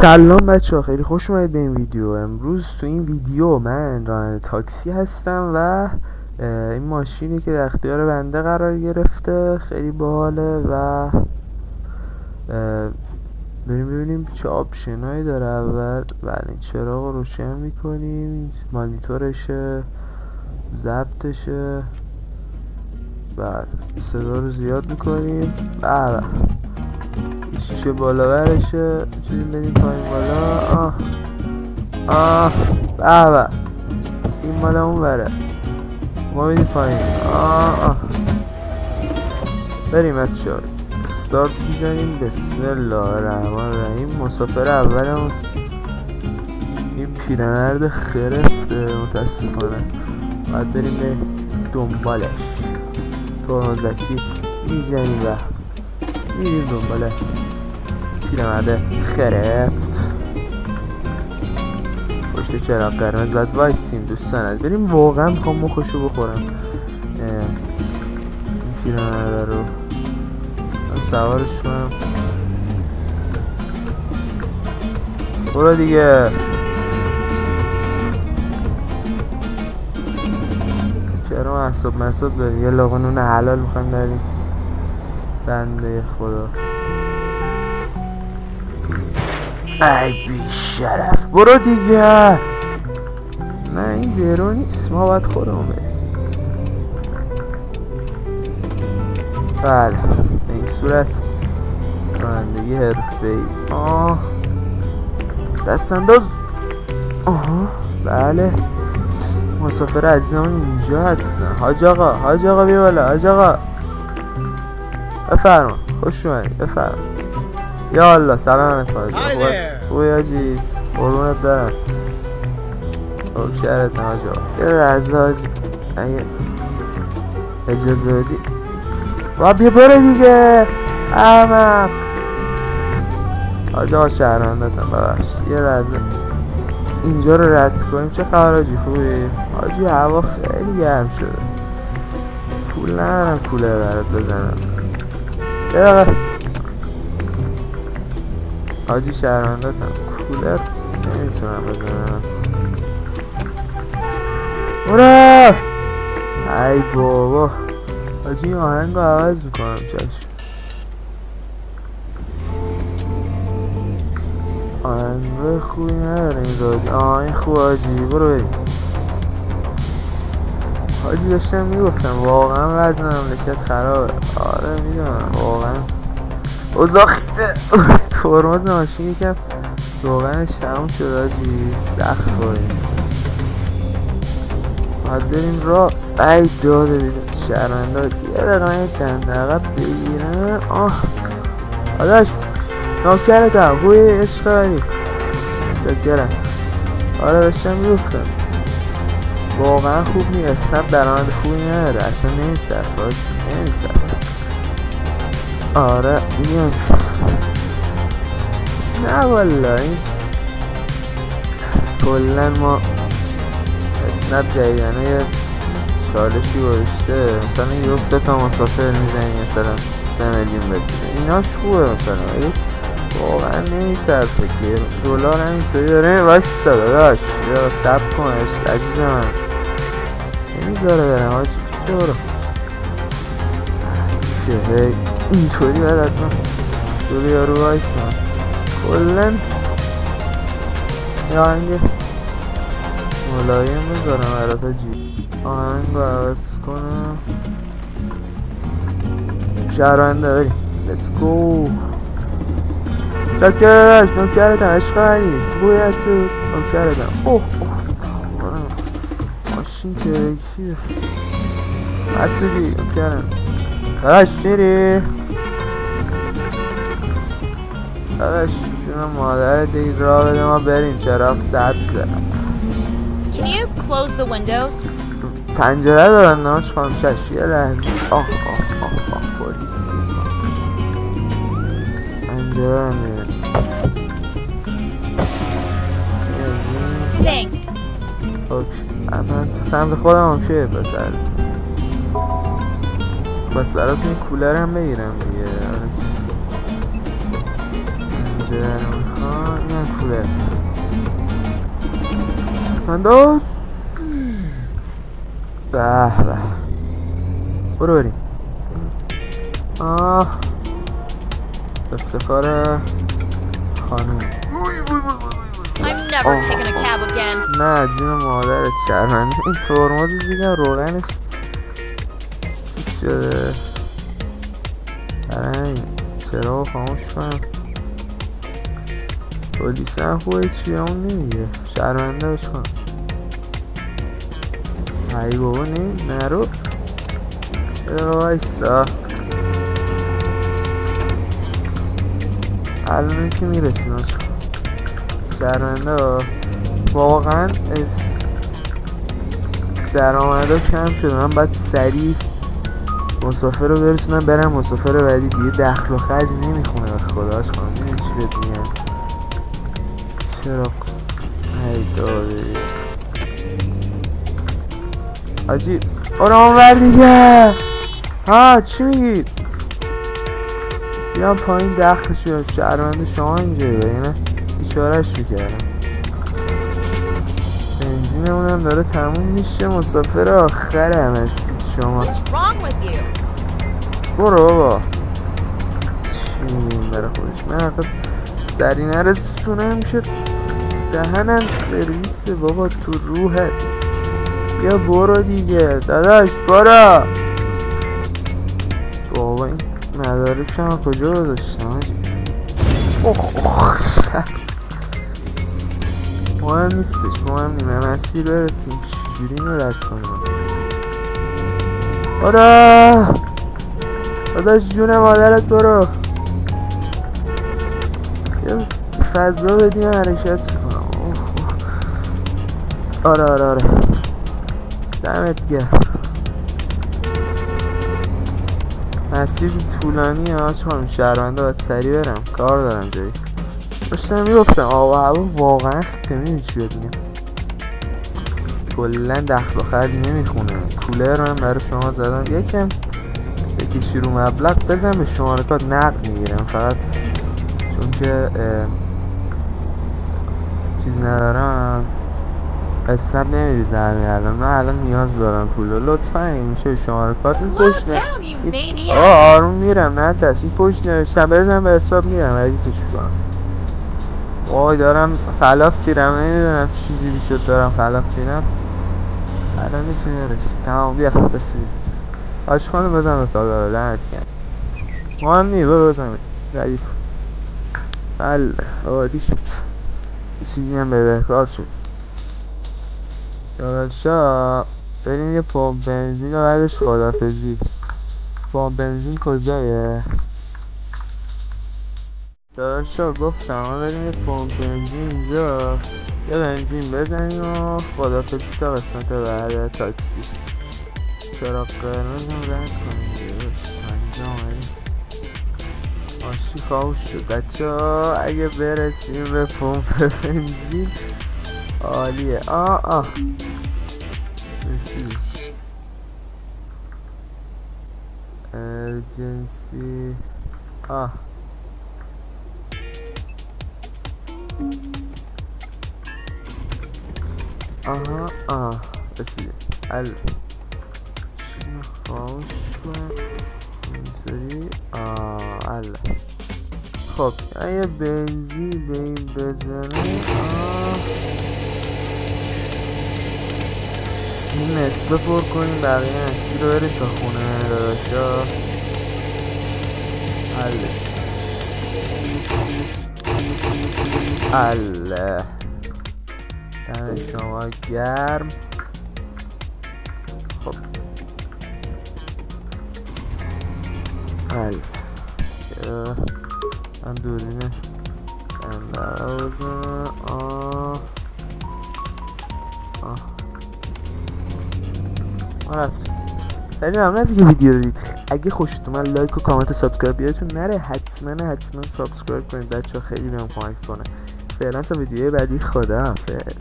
سلام بچه ها، خیلی خوش اومدید به این ویدیو. امروز تو این ویدیو من راننده تاکسی هستم و این ماشینی که در اختیار بنده قرار گرفته خیلی باحاله و بریم ببینیم چه آپشنایی داره. اول بله چراغ رو روشن میکنیم، مانیتورشه، ضبطشه، بله صدا رو زیاد میکنیم، بله شیشه بالا برشه، میتونیم بدیم پایین بالا. بابا این مال اون بره، ما بدیم پایین. بریم بچه ها، استارت میزنیم. بسم الله الرحمن الرحیم. مسافر اولمون این پیرمرد خرفته متاسفانه، باید بریم به دنبالش. ترمز دستی میزنیم و میریم دنباله پیرمرد خرفت. پشت چراغ قرمز باید وایسیم دوستان. بریم، واقعا میخوام مخشو بخورم این پیرمرد رو. هم سوارش کنم. برو دیگه. چرا محصوب داری؟ یه لقمه نون حلال میخوایم داریم بنده خدا. ای بی شرف، برو دیگه. نه این بیرو نیست، ما باید خودمون بریم. بله به این صورت رانندگی حرفه‌ای. دست انداز. بله مسافر عزیزمون اینجا هستن. حاج آقا بیا بالا. حاج آقا بفرما، خوش اومدید، بفرما. یا الله سلام علیکم. خوبی حاجی؟ قربونت برم. خب شهرتون حاج آقا. یه لحظه حاجی اگه اجازه بدی. بیا برو دیگه احمق. حاج آقا شهرندتم، ببخشید یه لحظه اینجا رو رد کنیم. چه خبر حاجی؟ خوبی؟ حاجی هوا خیلی گرم شده، پول ندارم کولر برات بزنم. یه دقیقه حاجی شهرندتم، کولر نمیتونم بزنم. برو. ای بابا حاجی این آهنگ رو عوض میکنم. چشم آهنگ خوبی نداره این رادیو. این خوب حاجی، برو بریم. حاجی داشتم میگفتم واقعا وزن مملکت خرابه. آره میدونم واقعا اوضاع خیته. ترمز ماشین یکم روغنش تموم شد حاجی، سخت باید. باید بریم راست. ای داده بیده شهرنده. یه دقیقه من یک دنده عقب بگیرم. آداش نوکرتم، خوبی عشق منی؟ چکرم. آره داشتم میگفتم واقعا خوب نیست، اسنپ درآمد خوبی نداره اصلا، نمیصرفه حاجی، نمیصرفه. آره این نه والا این کلن ما اسنپ جدیدنه یه چالشی گذاشته، مثلا یه 3 تا مسافر میزنی مثلا 3 میلیون بدونه، ایناش خوبه مثلا، ولی واقعا نمیصرفه که. دلار همینطوری داره وایسا داداش، یا صبر کنش عزیز من، نمیذاره برم حاجی. برو چه اینطوری باید حتما جلو یارو وایسا. کلن یه آهنگ ملایم بذارم برات حاجی، آهنگ رو عوض کنم. شهرنده بریم، لیتس گو. چکرش نوکرتم عشق منی، خوبی هستی؟ نوکرتم. ماشین ترکیه مسئولی نوکرم. داداش میری؟ داداش شونم مادر دیگه را بده ما بریم، چراغ سبزه. Can you close the windows? پنجره دارن ناش خانم. چشم یه لحظه. پلیس دید پنجره هم میره. Thanks. اوکی من تو سمت خودم اوکی پسر. بس براتون این کولر هم بگیرم دیگه. اینجا در میخوان این هم کوله سنداز به به برو بریم افتخار خانوم I'm never taking a cab again. نه جون مادرت شرمنده این ترمزش دیگه روغنش چیز شده برای چرا خاموش کنم پلیس هم خوبه چی همون نمیگه شرمنده بش کنم ای بابا نرو وایسا الان که میرسیم شرمنده واقعا درآمدا کم شده من باید سریع مسافر رو برسونم برم مسافر بعدی دیگه دخل و خرج نمیخونه به خداش کنم میدونی چی بهت میگم چرا ای داده آجی آرام ور دیگه ها چی میگید بیام پایین دخلش رو شهرمنده شما اینجا اینه بیچاره‌اش رو کردم بنزینمونم داره تموم میشه مسافر آخر هم هستید شما برو بابا چی میگیم برای خودش من حقیقت سری نرسونم که دهنم سرویسه بابا تو روحت بیا برو دیگه داداش برو بابا این مدارکش هم کجا داشتم مهم نیستش مهم نیمه مسیر برسیم چجوری اینو رد کنم برو داداش جون مادرت برو یه فضا بدیم حرکت کنم آره دمت گرم مسیر طولانیه چون شهرونده باید سریع برم کار دارم جایی داشتم میگفتم آب و هوا واقعا خیلی میدونی چی بگم کلا دخل و خرج نمیخونه کولر من برای شما زدم یکم یکی رو مبلغ بزن به شماره کارت نقد میگیرم فقط چون که چیز ندارم حساب نمیریزه همین الان من الان نیاز دارم پولو لطفا این میشه شماره کارت این پشت آروم میرم نه دست این پشت نوشتم بزن به حساب میرم اگه توش کنم وای دارم خلاف میرم نمیدونم چیزی شد دارم خلاف میرم الان میتونی رسید تمام بیا رسید آشخانه بزن به کار لعنت کرد مهم نی برو بزن ردیف بله عادی شد چیزی هم به بهکار شد داداشا بریم یه پمپ بنزین و بعدش خدافزی پمپ بنزین کجایه؟ داداشا گفتم بریم یه پمپ بنزین اینجا یه بنزین بزنیم و خدافزی تا قسمت بعد تاکسی چراغ قرمز هم رد کنیم دیگه اینجا آمدیم ماشی خواهوش شد بچه ها اگه برسیم به پمپ بنزین عالیه رسید ارجنسی رسید چی خواهش کنم اینطوری خب اگه بنزین به این بزنه این نصفه پر کنیم بقیه نصفی رو بریم تا خونه داداشا الله دم شما گرم خب من دورینه اندازم ما رفتیم خیلی ممنون از اینکه ویدیو رو دید اگه خوشتون من لایک و کامنت و سابسکرایب یادتون نره حتما سابسکرایب کنید بچه ها خیلی بهم کمک کنه فعلا تا ویدیوی بعدی خداحافظ